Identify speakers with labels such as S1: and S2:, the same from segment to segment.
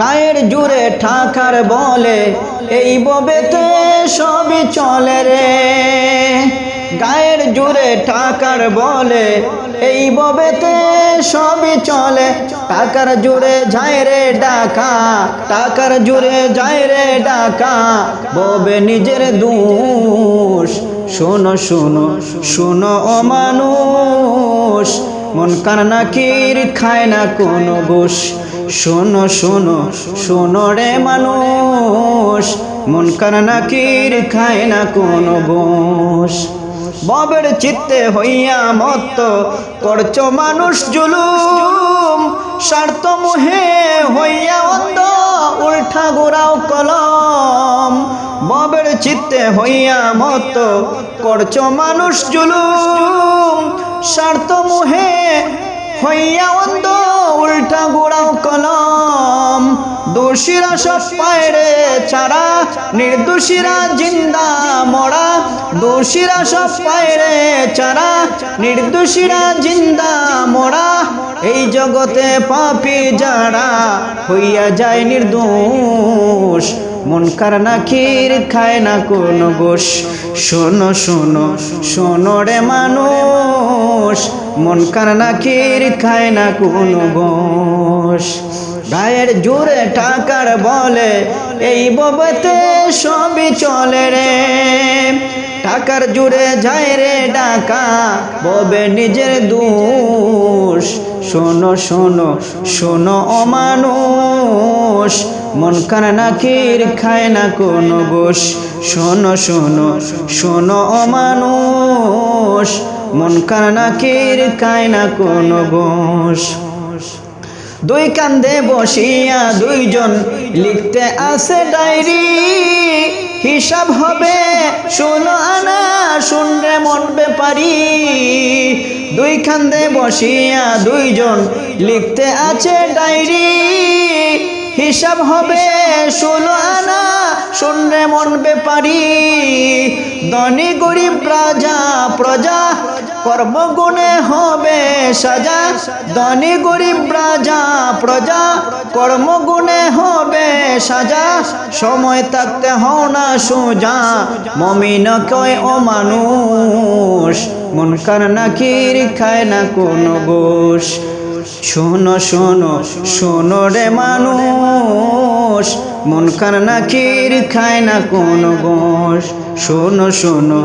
S1: গায়ের জুড়ে ঠাকার বলে এই ববেতে সবই চলে রে। গায়ের জুড়ে ঠাকার বলে এই ববেতে সবই চলে। টাকার জুড়ে যায় রে ডাকা, টাকার জুড়ে যায় রে ডাকা, ববে নিজের দোষ। শোনো শোনো শোনো ও মানুষ, মন কান নাকির খায় না কোনো গোশ। শোনো শোনো শোনো রে মানুষ, মন কান নাকির খায় না কোনো গোশ। ববের চিত্তে হইয়া মত্ত করছো মানুষ জুলুম, স্বার্থ মোহে হইয়া অন্ধ উল্টা গোড়াও কলম। ববের চিত্তে হইয়া মত্ত করছো মানুষ জুলুম, স্বার্থ মোহে হইয়া অন্ধ উল্টা গোড়াও কলম। দোষীরা সব পায় রে ছাড়া, নির্দোষীরা জিন্দা মরা। দোষীরা সব পায় রে ছাড়া, নির্দোষীরা জিন্দা মরা। এই জগতে পাপী যারা হইয়া যায় নির্দোষ, মন কার নাকির খায় না কোনো গোশ। শোনো শোনো শোনো রে মানুষ, মন কার নাকির খায় না কোনো গোশ। গায়ের জোরে টাকার বলে এই ববেতে সবই চলে রে। টাকার জুড়ে যায় রে ডাকা, ববে নিজের দোষ। শোনো শোনো শোনো ও মানুষ, মন কান নাকির খায় না কোনো গোশ। শোনো শোনো শোনো ও মানুষ, মন কান নাকির খায় না কোনো গোশ। দুই কান্দে বসিয়া দুইজন লিখতে আসে ডায়েরি, হিসাব হবে শোনো আনা শুনরে মন বেপারি। দুই কান্দে বসিয়া দুইজন লিখতে আছে ডায়েরি, হিসাব হবে শোনো আনা শুনরে মন বেপারি। ধনী গরিব রাজা প্রজা কর্মগুণে হবে সাজা। ধনী গরিব রাজা প্রজা কর্মগুণে হবে সাজা। সময় থাকতে হও না সোজা, মমিন কয় ও মানুষ, মন কার নাকির খায় না কোনো গোশ। শোনো শোনো শোনো রে মানুষ, মন কার নাকির খায় না কোনো গোশ। শোনো শোনো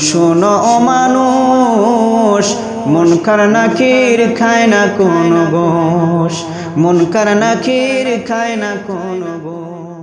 S1: শোনো ও মানুষ, মন কার নাকির খায় না কোনো গোশ। মন কার নাকির খায় না কোনো গোশ।